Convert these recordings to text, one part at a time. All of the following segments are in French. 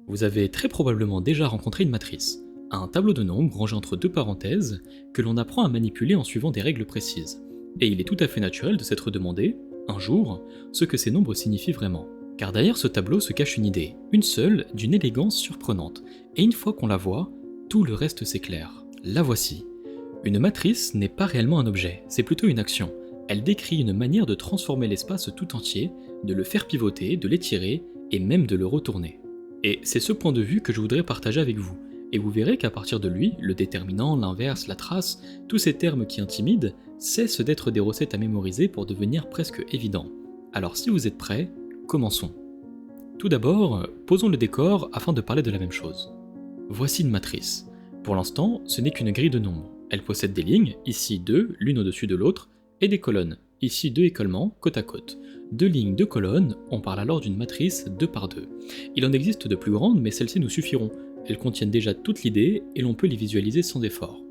Vous avez très probablement déjà rencontré une matrice, un tableau de nombres rangé entre deux parenthèses que l'on apprend à manipuler en suivant des règles précises. Et il est tout à fait naturel de s'être demandé, un jour, ce que ces nombres signifient vraiment. Car derrière ce tableau se cache une idée, une seule, d'une élégance surprenante, et une fois qu'on la voit, tout le reste s'éclaire. La voici. Une matrice n'est pas réellement un objet, c'est plutôt une action. Elle décrit une manière de transformer l'espace tout entier, de le faire pivoter, de l'étirer, et même de le retourner. Et c'est ce point de vue que je voudrais partager avec vous, et vous verrez qu'à partir de lui, le déterminant, l'inverse, la trace, tous ces termes qui intimident, cessent d'être des recettes à mémoriser pour devenir presque évidents. Alors si vous êtes prêts, commençons. Tout d'abord, posons le décor afin de parler de la même chose. Voici une matrice. Pour l'instant, ce n'est qu'une grille de nombres. Elle possède des lignes, ici deux, l'une au-dessus de l'autre, et des colonnes, ici deux écolements, côte à côte. Deux lignes, deux colonnes, on parle alors d'une matrice 2 par 2. Il en existe de plus grandes, mais celles-ci nous suffiront. Elles contiennent déjà toute l'idée, et l'on peut les visualiser sans effort.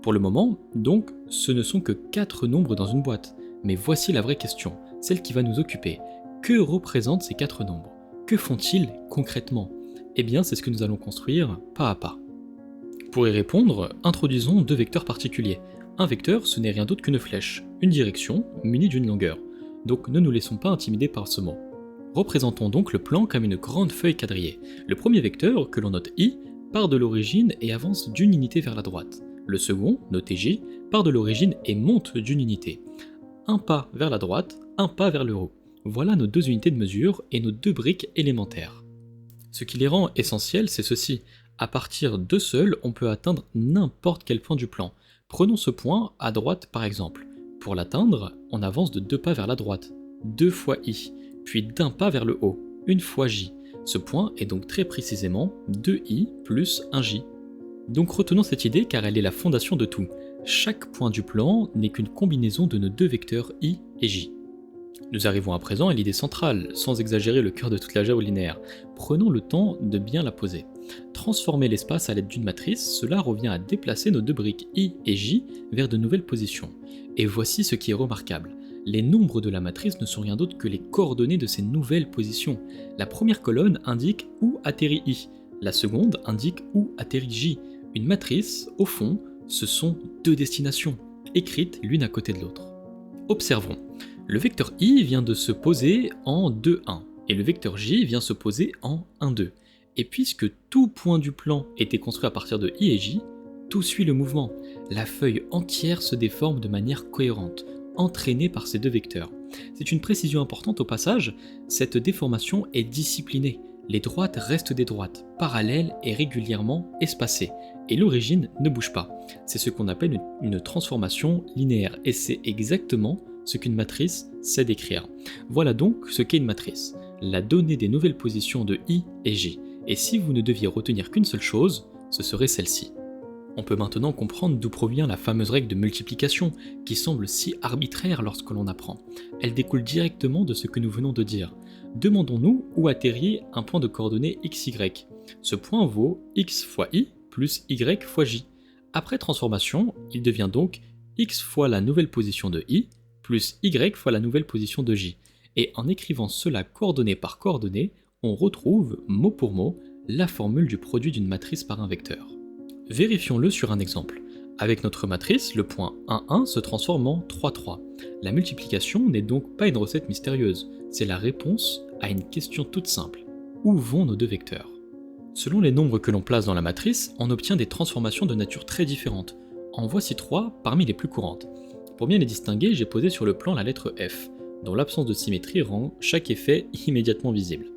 Pour le moment, donc, ce ne sont que 4 nombres dans une boîte. Mais voici la vraie question, celle qui va nous occuper. Que représentent ces 4 nombres? Que font-ils concrètement? Eh bien, c'est ce que nous allons construire pas à pas. Pour y répondre, introduisons deux vecteurs particuliers. Un vecteur, ce n'est rien d'autre qu'une flèche, une direction, munie d'une longueur. Donc ne nous laissons pas intimider par ce mot. Représentons donc le plan comme une grande feuille quadrillée. Le premier vecteur, que l'on note I, part de l'origine et avance d'une unité vers la droite. Le second, noté J, part de l'origine et monte d'une unité. Un pas vers la droite, un pas vers le haut. Voilà nos deux unités de mesure et nos deux briques élémentaires. Ce qui les rend essentielles, c'est ceci. À partir d'eux seuls, on peut atteindre n'importe quel point du plan. Prenons ce point à droite par exemple. Pour l'atteindre, on avance de 2 pas vers la droite, 2 fois I, puis d'un pas vers le haut, une fois J. Ce point est donc très précisément 2I plus 1J. Donc retenons cette idée car elle est la fondation de tout. Chaque point du plan n'est qu'une combinaison de nos deux vecteurs I et J. Nous arrivons à présent à l'idée centrale, sans exagérer le cœur de toute l'algèbre linéaire. Prenons le temps de bien la poser. Transformer l'espace à l'aide d'une matrice, cela revient à déplacer nos deux briques I et J vers de nouvelles positions. Et voici ce qui est remarquable. Les nombres de la matrice ne sont rien d'autre que les coordonnées de ces nouvelles positions. La première colonne indique où atterrit I, la seconde indique où atterrit J. Une matrice, au fond, ce sont deux destinations, écrites l'une à côté de l'autre. Observons. Le vecteur I vient de se poser en 2, 1, et le vecteur J vient se poser en 1, 2. Et puisque tout point du plan était construit à partir de I et J, tout suit le mouvement. La feuille entière se déforme de manière cohérente, entraînée par ces deux vecteurs. C'est une précision importante au passage, cette déformation est disciplinée. Les droites restent des droites, parallèles et régulièrement espacées, et l'origine ne bouge pas. C'est ce qu'on appelle une transformation linéaire, et c'est exactement ce qu'une matrice sait décrire. Voilà donc ce qu'est une matrice, la donnée des nouvelles positions de I et J. Et si vous ne deviez retenir qu'une seule chose, ce serait celle-ci. On peut maintenant comprendre d'où provient la fameuse règle de multiplication, qui semble si arbitraire lorsque l'on apprend. Elle découle directement de ce que nous venons de dire. Demandons-nous où atterrit un point de coordonnées xy. Ce point vaut x fois i plus y fois j. Après transformation, il devient donc x fois la nouvelle position de i plus y fois la nouvelle position de j. Et en écrivant cela coordonnée par coordonnée, on retrouve, mot pour mot, la formule du produit d'une matrice par un vecteur. Vérifions-le sur un exemple. Avec notre matrice, le point 1, 1 se transforme en 3, 3. La multiplication n'est donc pas une recette mystérieuse, c'est la réponse à une question toute simple. Où vont nos deux vecteurs? Selon les nombres que l'on place dans la matrice, on obtient des transformations de nature très différentes. En voici 3 parmi les plus courantes. Pour bien les distinguer, j'ai posé sur le plan la lettre F, dont l'absence de symétrie rend chaque effet immédiatement visible.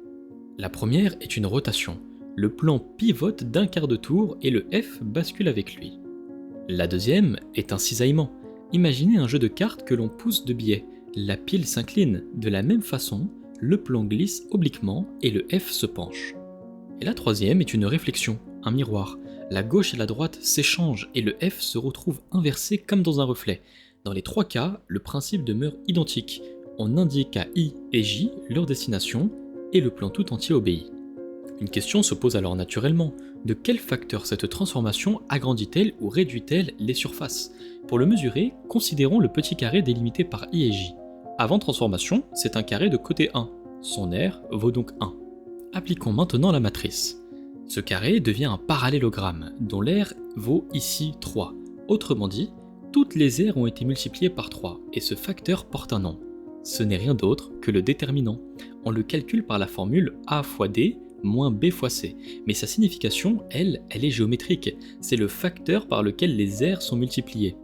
La première est une rotation. Le plan pivote d'un quart de tour et le F bascule avec lui. La deuxième est un cisaillement. Imaginez un jeu de cartes que l'on pousse de biais. La pile s'incline. De la même façon, le plan glisse obliquement et le F se penche. Et la troisième est une réflexion, un miroir. La gauche et la droite s'échangent et le F se retrouve inversé comme dans un reflet. Dans les trois cas, le principe demeure identique. On indique à I et J leur destination et le plan tout entier obéit. Une question se pose alors naturellement. De quel facteur cette transformation agrandit-elle ou réduit-elle les surfaces? Pour le mesurer, considérons le petit carré délimité par I et J. Avant transformation, c'est un carré de côté 1. Son aire vaut donc 1. Appliquons maintenant la matrice. Ce carré devient un parallélogramme, dont l'aire vaut ici 3. Autrement dit, toutes les aires ont été multipliées par 3, et ce facteur porte un nom. Ce n'est rien d'autre que le déterminant. On le calcule par la formule A fois D moins B fois C, mais sa signification, elle est géométrique, c'est le facteur par lequel les aires sont multipliées.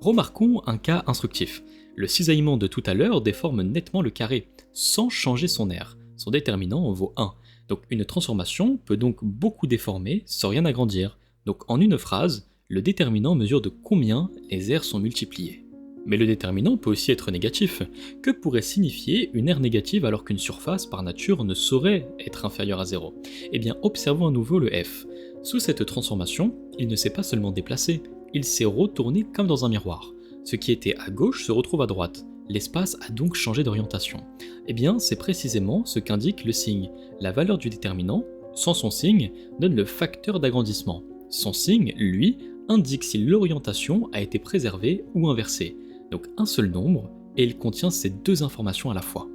Remarquons un cas instructif. Le cisaillement de tout à l'heure déforme nettement le carré, sans changer son aire. Son déterminant vaut 1. Donc une transformation peut donc beaucoup déformer sans rien agrandir. Donc en une phrase, le déterminant mesure de combien les aires sont multipliées. Mais le déterminant peut aussi être négatif. Que pourrait signifier une aire négative alors qu'une surface par nature ne saurait être inférieure à 0 ? Eh bien observons à nouveau le f. Sous cette transformation, il ne s'est pas seulement déplacé, il s'est retourné comme dans un miroir. Ce qui était à gauche se retrouve à droite. L'espace a donc changé d'orientation. Eh bien, c'est précisément ce qu'indique le signe. La valeur du déterminant, sans son signe, donne le facteur d'agrandissement. Son signe, lui, indique si l'orientation a été préservée ou inversée. Donc un seul nombre, et il contient ces deux informations à la fois.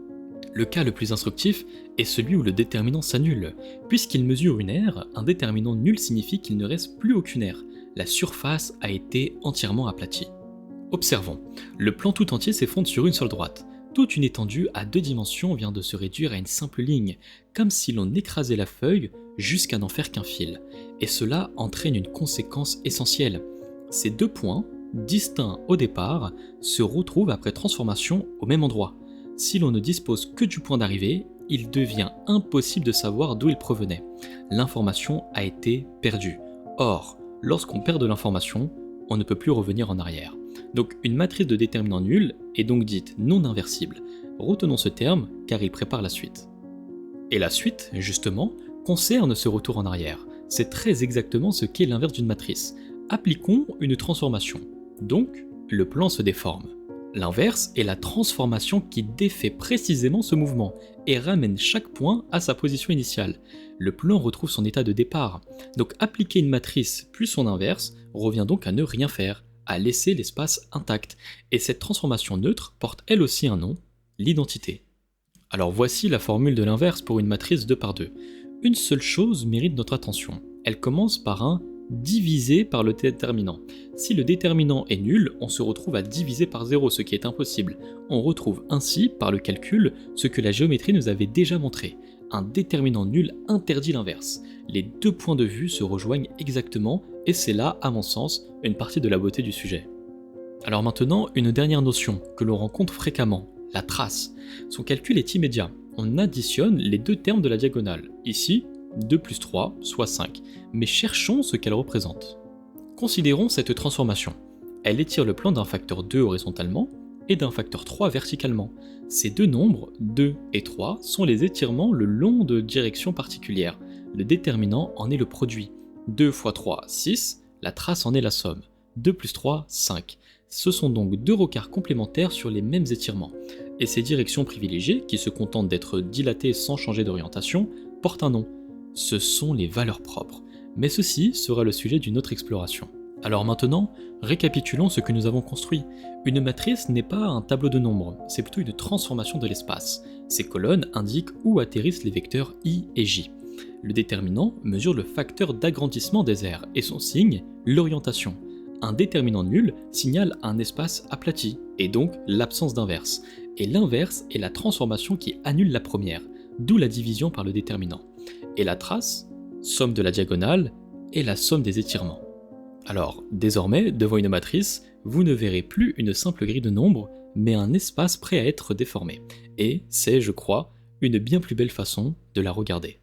Le cas le plus instructif est celui où le déterminant s'annule. Puisqu'il mesure une aire, un déterminant nul signifie qu'il ne reste plus aucune aire. La surface a été entièrement aplatie. Observons, le plan tout entier s'effondre sur une seule droite. Toute une étendue à 2 dimensions vient de se réduire à une simple ligne, comme si l'on écrasait la feuille jusqu'à n'en faire qu'un fil. Et cela entraîne une conséquence essentielle. Ces deux points, distincts au départ, se retrouvent après transformation au même endroit. Si l'on ne dispose que du point d'arrivée, il devient impossible de savoir d'où il provenait. L'information a été perdue. Or, lorsqu'on perd de l'information, on ne peut plus revenir en arrière. Donc une matrice de déterminant nul est donc dite non inversible. Retenons ce terme car il prépare la suite. Et la suite, justement, concerne ce retour en arrière. C'est très exactement ce qu'est l'inverse d'une matrice. Appliquons une transformation. Donc, le plan se déforme. L'inverse est la transformation qui défait précisément ce mouvement et ramène chaque point à sa position initiale. Le plan retrouve son état de départ. Donc appliquer une matrice puis son inverse revient donc à ne rien faire, à laisser l'espace intact. Et cette transformation neutre porte elle aussi un nom, l'identité. Alors voici la formule de l'inverse pour une matrice 2 par 2. Une seule chose mérite notre attention. Elle commence par un divisé par le déterminant. Si le déterminant est nul, on se retrouve à diviser par 0, ce qui est impossible. On retrouve ainsi, par le calcul, ce que la géométrie nous avait déjà montré. Un déterminant nul interdit l'inverse. Les deux points de vue se rejoignent exactement, et c'est là, à mon sens, une partie de la beauté du sujet. Alors maintenant, une dernière notion que l'on rencontre fréquemment, la trace. Son calcul est immédiat. On additionne les deux termes de la diagonale. Ici, 2 plus 3, soit 5. Mais cherchons ce qu'elle représente. Considérons cette transformation. Elle étire le plan d'un facteur 2 horizontalement et d'un facteur 3 verticalement. Ces deux nombres, 2 et 3, sont les étirements le long de directions particulières. Le déterminant en est le produit. 2 fois 3, 6, la trace en est la somme. 2 plus 3, 5. Ce sont donc deux recarts complémentaires sur les mêmes étirements. Et ces directions privilégiées, qui se contentent d'être dilatées sans changer d'orientation, portent un nom. Ce sont les valeurs propres. Mais ceci sera le sujet d'une autre exploration. Alors maintenant, récapitulons ce que nous avons construit. Une matrice n'est pas un tableau de nombres, c'est plutôt une transformation de l'espace. Ces colonnes indiquent où atterrissent les vecteurs i et j. Le déterminant mesure le facteur d'agrandissement des aires et son signe, l'orientation. Un déterminant nul signale un espace aplati, et donc l'absence d'inverse. Et l'inverse est la transformation qui annule la première, d'où la division par le déterminant. Et la trace, somme de la diagonale, est la somme des étirements. Alors, désormais, devant une matrice, vous ne verrez plus une simple grille de nombres, mais un espace prêt à être déformé. Et c'est, je crois, une bien plus belle façon de la regarder.